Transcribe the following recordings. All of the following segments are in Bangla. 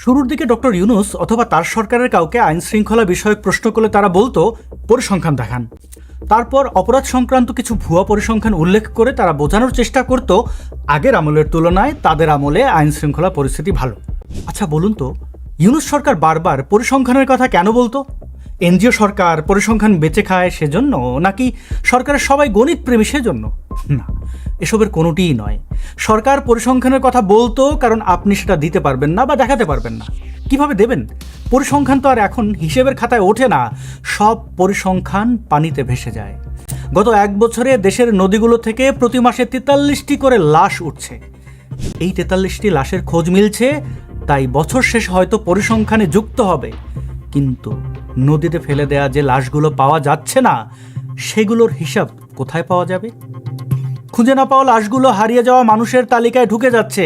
শুরুর দিকে ডক্টর ইউনূস অথবা তার সরকারের কাউকে আইন শৃঙ্খলা বিষয়ক প্রশ্ন করলে তারা বলতো পরিসংখ্যান দেখান। তারপর অপরাধ সংক্রান্ত কিছু ভুয়া পরিসংখ্যান উল্লেখ করে তারা বোঝানোর চেষ্টা করত আগের আমলের তুলনায় তাদের আমলে আইন শৃঙ্খলা পরিস্থিতি ভালো। আচ্ছা বলুন তো, ইউনূস সরকার বারবার পরিসংখ্যানের কথা কেন বলতো? এনজিও সরকার পরিসংখ্যান বেঁচে খায় সেজন্য, নাকি সরকারের সবাই গণিত প্রেমী সেজন্য? না, এসবের কোনোটিই নয়। সরকার পরিসংখ্যানের কথা বলতো কারণ আপনি সেটা দিতে পারবেন না বা দেখাতে পারবেন না। কিভাবে দেবেন? পরিসংখ্যান তো আর এখন হিসেবের খাতায় ওঠে না, সব পরিসংখ্যান পানিতে ভেসে যায়। গত 1 বছরে দেশের নদীগুলো থেকে প্রতি মাসে 43টি করে লাশ উঠছে। এই 43টি লাশের খোঁজ মিলছে, তাই বছর শেষে হয়তো পরিসংখ্যানে যুক্ত হবে। কিন্তু নদীতে ফেলে দেয়া যে লাশগুলো পাওয়া যাচ্ছে না, সেগুলোর হিসাব কোথায় পাওয়া যাবে? খুঁজে না পাওয়া লাশগুলো হারিয়ে যাওয়া মানুষের তালিকায় ঢুকে যাচ্ছে,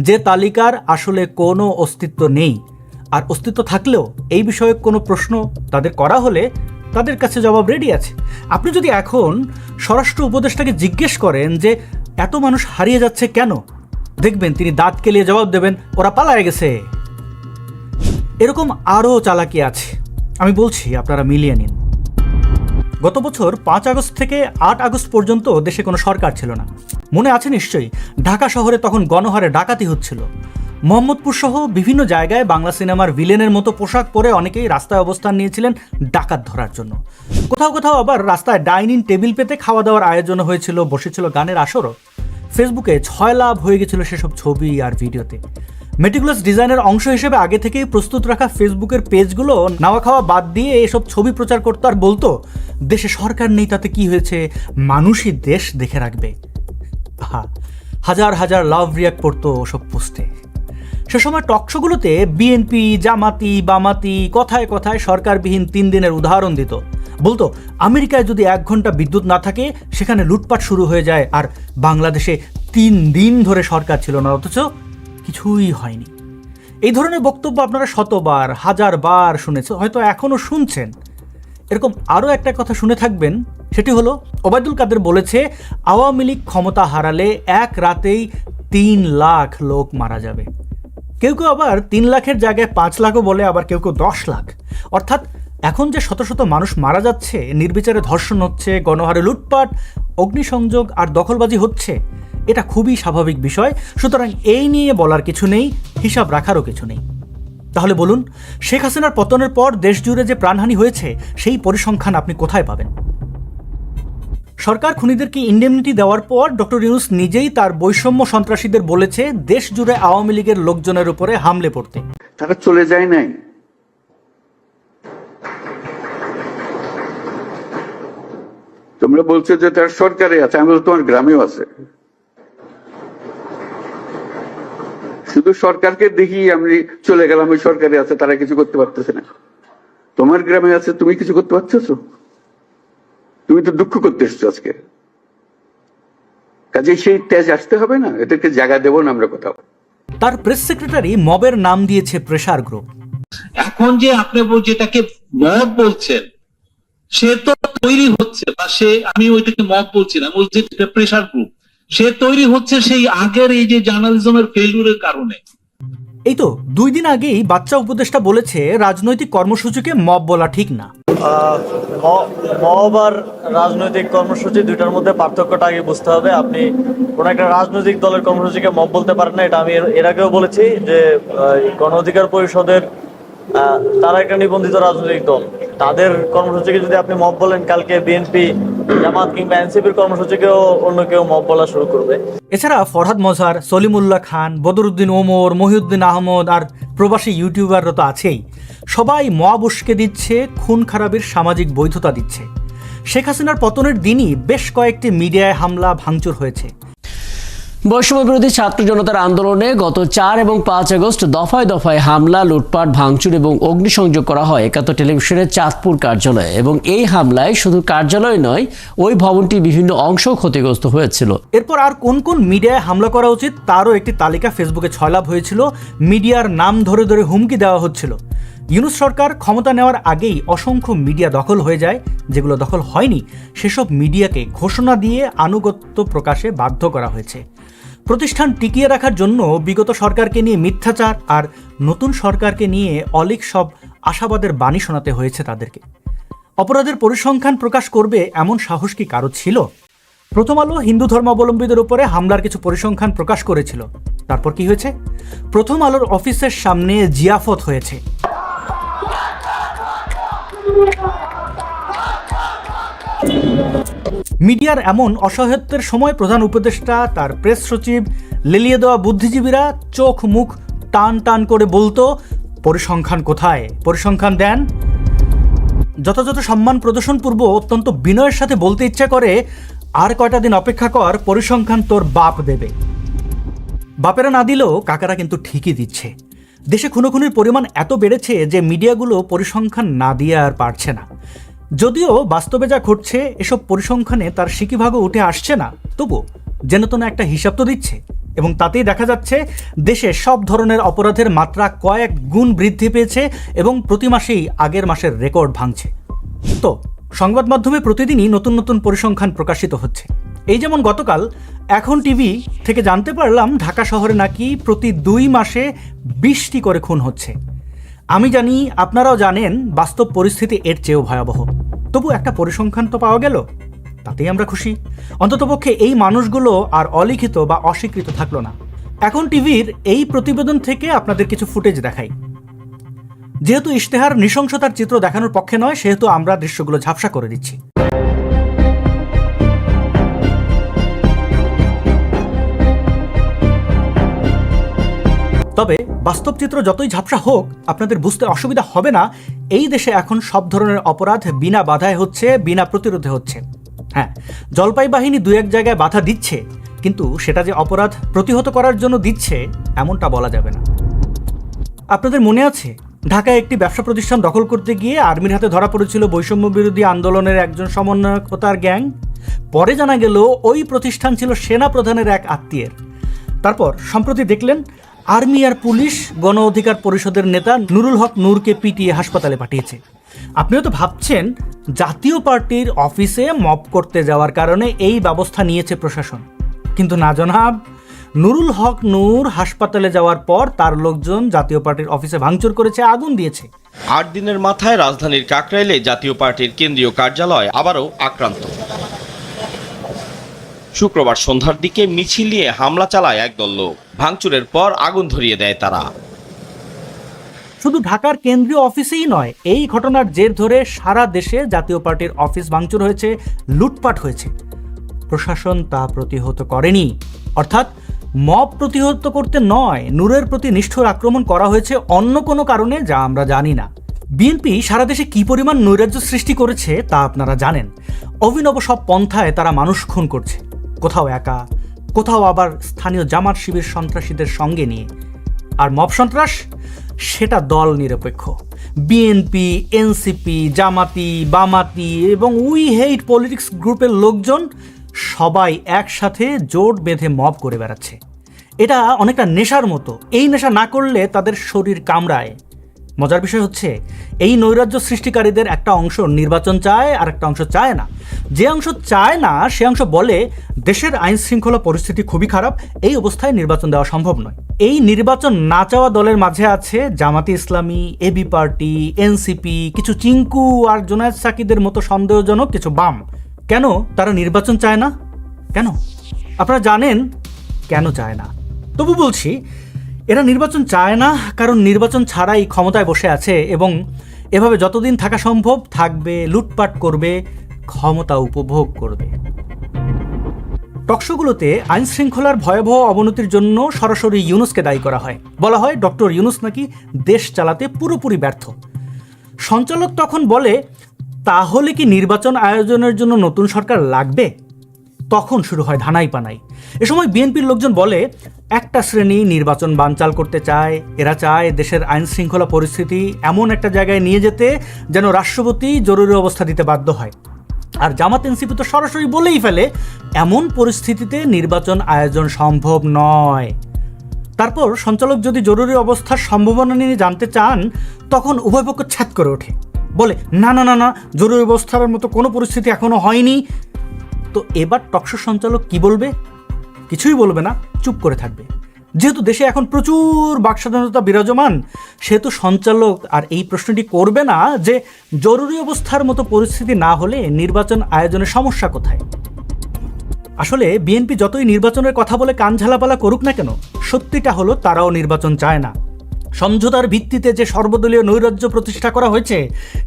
যে তালিকার আসলে কোনো অস্তিত্ব নেই। আর অস্তিত্ব থাকলেও এই বিষয়ে কোনো প্রশ্ন তাদের করা হলে তাদের কাছে জবাব রেডি আছে। আপনি যদি এখন স্বরাষ্ট্র উপদেষ্টাকে জিজ্ঞেস করেন যে এত মানুষ হারিয়ে যাচ্ছে কেন, দেখবেন তিনি দাঁত কেলিয়ে জবাব দেবেন, ওরা পালায়ে গেছে। এরকম আরও চালাকি আছে, আমি বলছি, আপনারা মিলিয়ে নিন। গত বছর 5 আগস্ট থেকে 8 আগস্ট পর্যন্ত দেশে কোনো সরকার ছিল না। মনে আছে নিশ্চয়ই, ঢাকা শহরে তখন গণহারে ডাকাতি হচ্ছিল। মোহাম্মদপুর সহ বিভিন্ন জায়গায় বাংলা সিনেমার ভিলেনের মতো পোশাক পরে অনেকেই রাস্তায় অবস্থান নিয়েছিলেন ডাকাত ধরার জন্য। কোথাও কোথাও আবার রাস্তায় ডাইনিং টেবিল পেতে খাওয়া দাওয়ার আয়োজন হয়েছিল, বসেছিল গানের আসরও। ফেসবুকে 6 লাভ হয়ে গেছিল সেসব ছবি আর ভিডিওতে। মেটিকুলাস ডিজাইনের অংশ হিসেবে আগে থেকেই প্রস্তুত রাখা ফেসবুকের পেজগুলো নাওয়া খাওয়া বাদ দিয়ে এসব ছবি প্রচার করতো আর বলতো দেশে সরকার নেই তাতে কি হয়েছে, মানুষই দেশ দেখে রাখবে। হাজার হাজার লাভ রিয়াক্ট করতো ওসব পোস্টে। সে সময় টকশোগুলোতে বিএনপি, জামাতি, বামাতি কথায় কথায় সরকারবিহীন 3 দিনের উদাহরণ দিত। বলতো আমেরিকায় যদি 1 ঘন্টা বিদ্যুৎ না থাকে সেখানে লুটপাট শুরু হয়ে যায়, আর বাংলাদেশে 3 দিন ধরে সরকার ছিল না, অথচ কিছুই হয়নি। এই ধরনের বক্তব্য আপনারা শতবার, হাজারবার শুনেছেন, হয়তো এখনও শুনছেন। এরকম আরও একটা কথা শুনে থাকবেন, সেটি হলো ওবায়দুল কাদের বলেছে আওয়ামী লীগ ক্ষমতা হারালে 1 রাতেই 3 লাখ লোক মারা যাবে। কেউ কেউ আবার 3 লাখের জায়গায় 5 লাখও বলে, আবার কেউ কেউ 10 লাখ। অর্থাৎ এখন যে শত শত মানুষ মারা যাচ্ছে, নির্বিচারে ধর্ষণ হচ্ছে, গণহারে লুটপাট, অগ্নিসংযোগ আর দখলবাজি হচ্ছে, এটা খুবই স্বাভাবিক বিষয়। সুতরাং এই নিয়ে বলার কিছু নেই, হিসাব রাখারও কিছু নেই। তাহলে বলুন, শেখ হাসিনার পতনের পর দেশ জুড়ে যে প্রাণহানি হয়েছে সেই পরিসংখ্যান আপনি কোথায় পাবেন? সরকার খুনিদেরকে ইন্ডেমনিটি দেওয়ার পর ডক্টর ইউনূস নিজেই তার বৈষম্য সন্ত্রাসীদের বলেছে দেশ জুড়ে আওয়ামী লীগের লোকজনের উপরে হামলে পড়তে। তারা চলে যায় নাই। তোমরা বলছো যে তার সরকারে আছে, আমি বলছি তোমার গ্রামেও আছে। শুধু সরকারকে দেখি আমি চলে গেলাম, ওই সরকারে আছে, তারা কিছু করতে পারতেছে না। তোমার গ্রামে আছে, তুমি কিছু করতে পারতেছো? তুমি তো দুঃখ করতে এসছো আজকে। কাজে সেই তেজ আসতে হবে না, এদেরকে জায়গা দেবো না আমরা কোথাও। তার প্রেস সেক্রেটারি মবের নাম দিয়েছে প্রেসার গ্রুপ। এখন যে আপনি যেটাকে মব বলছেন, সে তো তৈরি হচ্ছে, বা সে, আমি ওইটাকে মব বলছি না, বলছি প্রেসার গ্রুপ। সে তৈরি হচ্ছে সেই আগের এই যে জার্নালিজমের ফেলিউরের কারণে। এই তো 2 দিন আগেই বাচ্চা উপদেষ্টা বলেছে রাজনৈতিক কর্মসূচিকে মব বলা ঠিক না। মব আর রাজনৈতিক কর্মসূচি দুইটার মধ্যে পার্থক্যটা আগে বুঝতে হবে। আপনি কোন একটা রাজনৈতিক দলের কর্মসূচিকে মব বলতে পারেন না। এটা আমি এর আগেও বলেছি যে গণ অধিকার পরিষদের তারা একটা নিবন্ধিত রাজনৈতিক দল, তাদের কর্মসূচিকে যদি আপনি মব বলেন, কালকে বিএনপি, জামাত কিংবা এনসিপির কর্মসূচিকেও অন্য কেউ মব বলা শুরু করবে। এছাড়া ফরহাদ মজহার, সলিমুল্লাহ খান, বদরুদ্দিন ওমর, মহিউদ্দিন আহমদ আর প্রবাসী ইউটিউবাররা তো আছেই। সবাই মব উস্কে দিচ্ছে, খুন খারাপের সামাজিক বৈধতা দিচ্ছে। শেখ হাসিনার পতনের দিনই বেশ কয়েকটি মিডিয়ায় হামলা ভাঙচুর হয়েছে। বৈষম্য বিরোধী ছাত্র জনতার আন্দোলনে গত 4 এবং 5 আগস্ট দফায় দফায় হামলা, লুটপাট, ভাঙচুর এবং অগ্নিসংযোগ করা হয় 71 টেলিভিশনের চাঁদপুর কার্যালয়ে। এবং এই হামলায় শুধু কার্যালয় নয়, ওই ভবনটির বিভিন্ন অংশ ক্ষতিগ্রস্ত হয়েছিল। এরপর আর কোন কোন মিডিয়ায় হামলা করা উচিত তারও একটি তালিকা ফেসবুকে ছয়লাভ হয়েছিল। মিডিয়ার নাম ধরে ধরে হুমকি দেওয়া হচ্ছিল। ইউনূস সরকার ক্ষমতা নেওয়ার আগেই অসংখ্য মিডিয়া দখল হয়ে যায়। যেগুলো দখল হয়নি সেসব মিডিয়াকে ঘোষণা দিয়ে আনুগত্য প্রকাশে বাধ্য করা হয়েছে। প্রতিষ্ঠান টিকিয়ে রাখার জন্য বিগত সরকারকে নিয়ে মিথ্যাচার আর নতুন সরকারকে নিয়ে অলীক সব আশাবাদের বাণী শোনাতে হয়েছে তাদেরকে। অপরাধের পরিসংখ্যান প্রকাশ করবে এমন সাহস কি কারো ছিল? প্রথম আলো হিন্দু ধর্মাবলম্বীদের উপরে হামলার কিছু পরিসংখ্যান প্রকাশ করেছিল। তারপর কি হয়েছে? প্রথম আলোর অফিসের সামনে জিয়াফত হয়েছে। মিডিয়ার এমন অসহায়ত্বের সময় প্রধান উপদেষ্টা, তার প্রেস সচিব, লেলিয়ে দেওয়া বুদ্ধিজীবীরা চোখ মুখ টান টান করে বলতো, পরিসংখ্যান কোথায়, পরিসংখ্যান দেন। যথাযথ সম্মান প্রদর্শন পূর্ব অত্যন্ত বিনয়ের সাথে বলতে ইচ্ছা করে, আর কয়টা দিন অপেক্ষা কর, পরিসংখ্যান তোর বাপ দেবে। বাপেরা না দিলেও কাকারা কিন্তু ঠিকই দিচ্ছে। দেশে খুনোখুনির পরিমাণ এত বেড়েছে যে মিডিয়াগুলো পরিসংখ্যান না দিয়ে আর পারছে না। যদিও বাস্তবে যা ঘটছে এসব পরিসংখ্যানে তার সিকিভাগও উঠে আসছে না, তবু যেন তেন একটা হিসাব তো দিচ্ছে, এবং তাতেই দেখা যাচ্ছে দেশে সব ধরনের অপরাধের মাত্রা কয়েক গুণ বৃদ্ধি পেয়েছে এবং প্রতি মাসেই আগের মাসের রেকর্ড ভাঙছে। তো সংবাদ মাধ্যমে প্রতিদিনই নতুন নতুন পরিসংখ্যান প্রকাশিত হচ্ছে। এই যেমন গতকাল এখন টিভি থেকে জানতে পারলাম ঢাকা শহরে নাকি প্রতি 2 মাসে 20টি করে খুন হচ্ছে। আমি জানি, আপনারাও জানেন, বাস্তব পরিস্থিতি এর চেয়েও ভয়াবহ। তবু একটা পরিসংখ্যান তো পাওয়া গেল, তাতেই আমরা খুশি। অন্ততপক্ষে এই মানুষগুলো আর অলিখিত বা অস্বীকৃত থাকলো না। এখন টিভির এই প্রতিবেদন থেকে আপনাদের কিছু ফুটেজ দেখাই। যেহেতু ইশতেহার নৃশংসতার চিত্র দেখানোর পক্ষে নয়, সেহেতু আমরা দৃশ্যগুলো ঝাপসা করে দিচ্ছি। তবে বাস্তব চিত্র যতই ঝাপসা হোক, আপনাদের বুঝতে অসুবিধা হবে না, এই দেশে এখন সব ধরনের অপরাধ বিনা বাধায় হচ্ছে, বিনা প্রতিরোধে হচ্ছে। হ্যাঁ, জলপাই বাহিনী 2-1 জায়গায় বাধা দিচ্ছে, কিন্তু সেটা যে অপরাধ প্রতিহত করার জন্য দিচ্ছে এমনটা বলা যাবে না। আপনাদের মনে আছে, ঢাকায় একটি ব্যবসা প্রতিষ্ঠান দখল করতে গিয়ে আর্মির হাতে ধরা পড়েছিল বৈষম্য বিরোধী আন্দোলনের একজন সমন্বয়ক ও তার গ্যাং? পরে জানা গেল ওই প্রতিষ্ঠান ছিল সেনা প্রধানের এক আত্মীয়ের। তারপর সম্প্রতি দেখলেন আর্মি আর পুলিশ গণ অধিকার পরিষদের নেতা নুরুল হক নূরকে পিটিয়ে হাসপাতালে পাঠিয়েছে। আপনিও তো ভাবছেন জাতীয় পার্টির অফিসে মব করতে যাওয়ার কারণে এই ব্যবস্থা নিয়েছে প্রশাসন, কিন্তু না জনাব, নুরুল হক নূর হাসপাতালে যাওয়ার পর তার লোকজন জাতীয় পার্টির অফিসে ভাঙচুর করেছে, আগুন দিয়েছে। 8 দিনের মাথায় রাজধানীর কাকরাইলে জাতীয় পার্টির কেন্দ্রীয় কার্যালয় আবারও আক্রান্ত। শুক্রবার সন্ধ্যার দিকে মিছিল নিয়ে হামলা চালায় একদল লোক। ভাঙচুরের পর আগুন ধরিয়ে দেয় তারা। শুধু ঢাকার কেন্দ্রীয় অফিসেই নয়, এই ঘটনার জের ধরে সারা দেশে জাতীয় পার্টির অফিস ভাঙচুর হয়েছে, লুটপাট হয়েছে। প্রশাসন তা প্রতিহত করেনি, অর্থাৎ মব প্রতিহত করতে নয়, নূরের প্রতি নিষ্ঠুর আক্রমণ করা হয়েছে অন্য কোনো কারণে, যা আমরা জানি না। বিএনপি সারা দেশে কি পরিমাণ নৈরাজ্য সৃষ্টি করেছে তা আপনারা জানেন। অভিনব সব পন্থায় তারা মানুষ খুন করছে, কোথাও একা, কোথাও আবার স্থানীয় জামাত শিবির সন্ত্রাসীদের সঙ্গে নিয়ে। আর মব সন্ত্রাস, সেটা দল নিরপেক্ষ। বিএনপি, এনসিপি, জামাতি, বামাতি এবং উই হেইট পলিটিক্স গ্রুপের লোকজন সবাই একসাথে জোট বেঁধে মব করে বেড়াচ্ছে। এটা অনেকটা নেশার মতো। এই নেশা না করলে তাদের শরীর কামড়ায়। মজার বিষয় হচ্ছে, এই নৈরাজ্য সৃষ্টিকারীদের একটা অংশ নির্বাচন চায় আর একটা অংশ চায় না। যে অংশ চায় না সে অংশ বলে দেশের আইন শৃঙ্খলা পরিস্থিতি খুবই খারাপ, এই অবস্থায় নির্বাচন দেওয়া সম্ভব নয়। এই নির্বাচন না চাওয়া দলের মাঝে আছে জামাতি ইসলামী, এবি পার্টি, এনসিপি, কিছু চিঙ্কু আর জোনায়েদ সাকিদের মতো সন্দেহজনক কিছু বাম। কেন তারা নির্বাচন চায় না? কেন? আপনারা জানেন কেন চায় না। তবু বলছি, এরা নির্বাচন চায় না কারণ নির্বাচন ছাড়াই ক্ষমতায় বসে আছে এবং এভাবে যতদিন থাকা সম্ভব থাকবে, লুটপাট করবে, ক্ষমতা উপভোগ করবে। টকশোগুলোতে আইন শৃঙ্খলার ভয়াবহ অবনতির জন্য সরাসরি ইউনূসকে দায়ী করা হয়। বলা হয় ডক্টর ইউনূস নাকি দেশ চালাতে পুরোপুরি ব্যর্থ। সঞ্চালক তখন বলে, তাহলে কি নির্বাচন আয়োজনের জন্য নতুন সরকার লাগবে? তখন শুরু হয় ধানাই পানাই। এ সময় বিএনপির লোকজন বলে, একটা শ্রেণী নির্বাচন বানচাল করতে চায়, এরা চায় দেশের আইন শৃঙ্খলা পরিস্থিতি এমন একটা জায়গায় নিয়ে যেতে যেন রাষ্ট্রপতি জরুরি অবস্থা দিতে বাধ্য হয়। আর জামাত এনসিপি তো সরাসরি বলেই ফেলে, এমন পরিস্থিতিতে নির্বাচন আয়োজন সম্ভব নয়। তারপর সঞ্চালক যদি জরুরি অবস্থার সম্ভাবনা নিয়ে জানতে চান, তখন উভয় পক্ষ ছ্যাদ করে ওঠে, বলে না না না না, জরুরি অবস্থার মতো কোনো পরিস্থিতি এখনো হয়নি। তো এবার টকশো সঞ্চালক কি বলবে? কিছুই বলবে না, চুপ করে থাকবে। যেহেতু দেশে এখন প্রচুর বাকস্বাধীনতা বিরাজমান, সেহেতু সঞ্চালক আর এই প্রশ্নটি করবে না যে জরুরি অবস্থার মতো পরিস্থিতি না হলে নির্বাচন আয়োজনের সমস্যা কোথায়। আসলে বিএনপি যতই নির্বাচনের কথা বলে কান ঝালাপালা করুক না কেন, সত্যিটা হলো তারাও নির্বাচন চায় না। সমঝোতার ভিত্তিতে যে সর্বদলীয় নৈরাজ্য প্রতিষ্ঠা করা হয়েছে,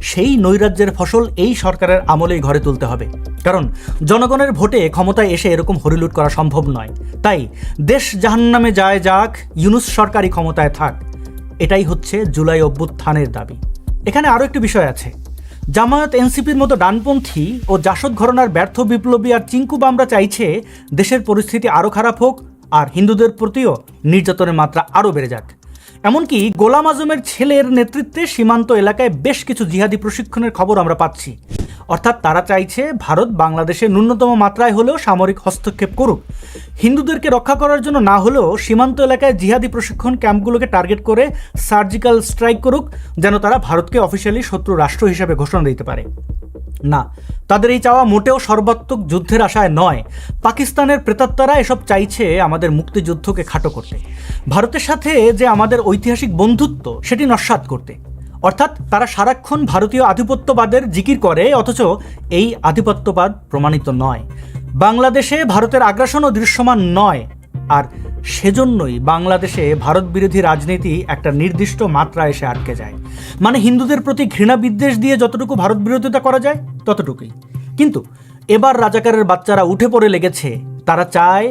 সেই নৈরাজ্যের ফসল এই সরকারের আমলেই ঘরে তুলতে হবে। কারণ জনগণের ভোটে ক্ষমতায় এসে এরকম হরিলুট করা সম্ভব নয়। তাই দেশ জাহান্নামে যায় যাক, ইউনূস সরকারই ক্ষমতায় থাক, এটাই হচ্ছে জুলাই অভ্যুত্থানের দাবি। এখানে আরও একটি বিষয় আছে। জামায়াত এনসিপির মতো ডানপন্থী ও জাসদ ঘরানার ব্যর্থ বিপ্লবী আর চিঙ্কু বামরা চাইছে দেশের পরিস্থিতি আরও খারাপ হোক আর হিন্দুদের প্রতিও নির্যাতনের মাত্রা আরও বেড়ে যাক। এমনকি গোলাম আজমের ছেলের নেতৃত্বে সীমান্ত এলাকায় বেশ কিছু জিহাদি প্রশিক্ষণের খবর আমরা পাচ্ছি। অর্থাৎ তারা চাইছে ভারত বাংলাদেশে ন্যূনতম মাত্রায় হলেও সামরিক হস্তক্ষেপ করুক, হিন্দুদেরকে রক্ষা করার জন্য না হলেও সীমান্ত এলাকায় জিহাদি প্রশিক্ষণ ক্যাম্পগুলোকে টার্গেট করে সার্জিক্যাল স্ট্রাইক করুক, যেন তারা ভারতকে অফিসিয়ালি শত্রু রাষ্ট্র হিসেবে ঘোষণা দিতে পারে। না, তাদের এই চাওয়া মোটেও সর্বাত্মক যুদ্ধের আশায় নয়। পাকিস্তানের প্রেতাত্মারা এসব চাইছে আমাদের মুক্তিযুদ্ধকে খাটো করতে, ভারতের সাথে যে আমাদের ঐতিহাসিক বন্ধুত্ব সেটি নস্যাৎ করতে। অর্থাৎ তারা সারাক্ষণ ভারতীয় আধিপত্যবাদের জিকির করে, অথচ এই আধিপত্যবাদ প্রমাণিত নয়। বাংলাদেশে ভারতের আগ্রাসনও দৃশ্যমান নয়, আর সেজন্যই বাংলাদেশে ভারত বিরোধী রাজনীতি একটা নির্দিষ্ট মাত্রা এসে আটকে যায়। মানে হিন্দুদের প্রতি ঘৃণা বিদ্বেষ দিয়ে যতটুকু ভারত বিরোধিতা করা যায় ততটুকুই। কিন্তু এবার রাজাকারের বাচ্চারা উঠে পড়ে লেগেছে, তারা চায়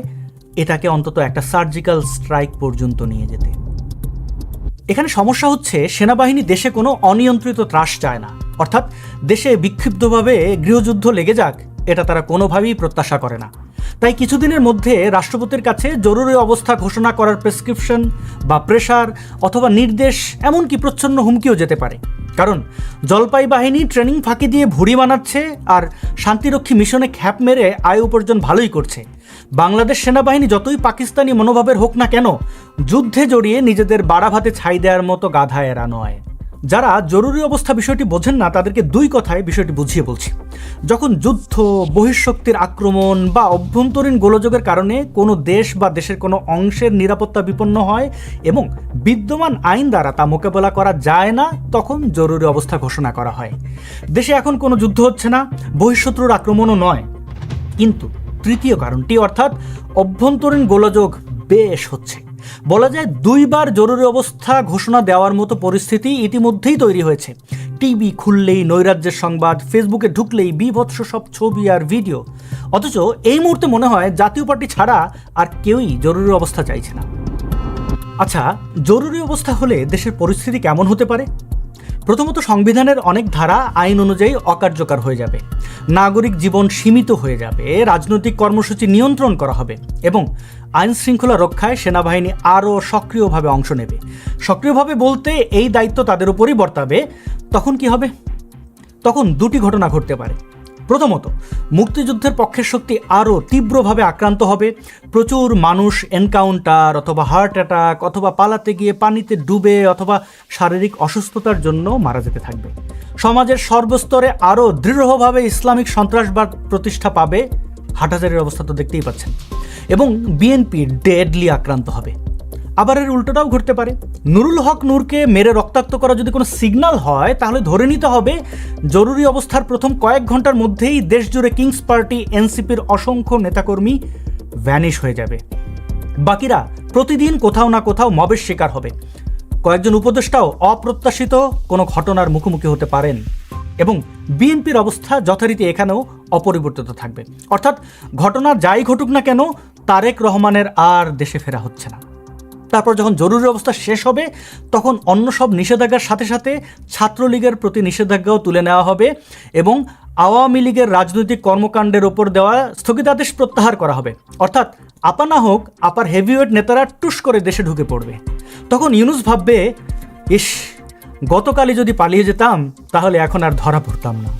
এটাকে অন্তত একটা সার্জিক্যাল স্ট্রাইক পর্যন্ত নিয়ে যেতে। এখানে সমস্যা হচ্ছে সেনাবাহিনী দেশে কোনো অনিয়ন্ত্রিত ত্রাস চায় না। অর্থাৎ দেশে বিক্ষিপ্তভাবে গৃহযুদ্ধ লেগে যাক, এটা তারা কোনোভাবেই প্রত্যাশা করে না। তাই কিছুদিনের মধ্যে রাষ্ট্রপতির কাছে জরুরি অবস্থা ঘোষণা করার প্রেসক্রিপশন বা প্রেশার অথবা নির্দেশ, এমনকি প্রচ্ছন্ন হুমকিও যেতে পারে। কারণ জলপাই বাহিনী ট্রেনিং ফাঁকি দিয়ে ভুড়ি বানাচ্ছে আর শান্তিরক্ষী মিশনে খ্যাপ মেরে আয় উপার্জন ভালোই করছে। বাংলাদেশ সেনাবাহিনী যতই পাকিস্তানি মনোভাবের হোক না কেন, যুদ্ধে জড়িয়ে নিজেদের বাড়া ভাতে ছাই দেওয়ার মতো গাধা এরা নয়। যারা জরুরি অবস্থা বিষয়টি বোঝেন না, তাদেরকে দুই কথায় বিষয়টি বুঝিয়ে বলছি। যখন যুদ্ধ, বহিঃশক্তির আক্রমণ বা অভ্যন্তরীণ গোলযোগের কারণে কোনো দেশ বা দেশের কোনো অংশের নিরাপত্তা বিপন্ন হয় এবং বিদ্যমান আইন দ্বারা তা মোকাবেলা করা যায় না, তখন জরুরি অবস্থা ঘোষণা করা হয়। দেশে এখন কোনো যুদ্ধ হচ্ছে না, বহিঃশত্রুর আক্রমণও নয়, কিন্তু তৃতীয় কারণটি অর্থাৎ অভ্যন্তরীণ গোলযোগ বেশ হচ্ছে। বলা যায় দুইবার জরুরি অবস্থা ঘোষণা দেওয়ার মতো পরিস্থিতি ইতিমধ্যেই তৈরি হয়েছে। টিভি খুললেই নৈরাজ্যের সংবাদ, ফেসবুকে ঢুকলেই বীভৎস সব ছবি আর ভিডিও। অথচ এই মুহূর্তে মনে হয় জাতীয় পার্টি ছাড়া আর কেউই জরুরি অবস্থা চাইছে না। আচ্ছা, জরুরি অবস্থা হলে দেশের পরিস্থিতি কেমন হতে পারে? প্রথমত, সংবিধানের অনেক ধারা আইন অনুযায়ী অকার্যকর হয়ে যাবে, নাগরিক জীবন সীমিত হয়ে যাবে, রাজনৈতিক কর্মসূচি নিয়ন্ত্রণ করা হবে এবং আইন শৃঙ্খলা রক্ষায় সেনাবাহিনী আরও সক্রিয়ভাবে অংশ নেবে। সক্রিয়ভাবে বলতে এই দায়িত্ব তাদের উপরই বর্তাবে। তখন কি হবে? তখন দুটি ঘটনা ঘটতে পারে। প্রথমত, মুক্তিযুদ্ধের পক্ষের শক্তি আরও তীব্রভাবে আক্রান্ত হবে। প্রচুর মানুষ এনকাউন্টার অথবা হার্ট অ্যাটাক অথবা পালাতে গিয়ে পানিতে ডুবে অথবা শারীরিক অসুস্থতার জন্য মারা যেতে থাকবে। সমাজের সর্বস্তরে আরও দৃঢ়ভাবে ইসলামিক সন্ত্রাসবাদ প্রতিষ্ঠা পাবে। হাটহাজারির অবস্থা তো দেখতেই পাচ্ছেন। এবং বিএনপি ডেডলি আক্রান্ত হবে। আবার এর উল্টোটাও ঘটতে পারে। নুরুল হক নূরকে মেরে রক্তাক্ত করা যদি কোনো সিগন্যাল হয়, তাহলে ধরে নিতে হবে জরুরি অবস্থার প্রথম কয়েক ঘন্টার মধ্যেই দেশজুড়ে কিংস পার্টি, এনসিপির অসংখ্য নেতাকর্মী ভ্যানিশ হয়ে যাবে। বাকিরা প্রতিদিন কোথাও না কোথাও মবের শিকার হবে। কয়েকজন উপদেষ্টাও অপ্রত্যাশিত কোনো ঘটনার মুখোমুখি হতে পারেন এবং বিএনপির অবস্থা যথারীতি এখানেও অপরিবর্তিত থাকবে। অর্থাৎ ঘটনা যাই ঘটুক না কেন, তারেক রহমানের আর দেশে ফেরা হচ্ছে না। তারপর যখন জরুরি অবস্থা শেষ হবে, তখন অন্য সব নিষেধাজ্ঞার সাথে সাথে ছাত্রলীগের প্রতি নিষেধাজ্ঞাও তুলে নেওয়া হবে এবং আওয়ামী লীগের রাজনৈতিক কর্মকাণ্ডের ওপর দেওয়া স্থগিতাদেশ প্রত্যাহার করা হবে। অর্থাৎ আপা না হোক আপার হেভিওয়েট নেতারা টুস করে দেশে ঢুকে পড়বে। তখন ইউনূস ভাববে, ইস, গতকালই যদি পালিয়ে যেতাম তাহলে এখন আর ধরা পড়তাম না।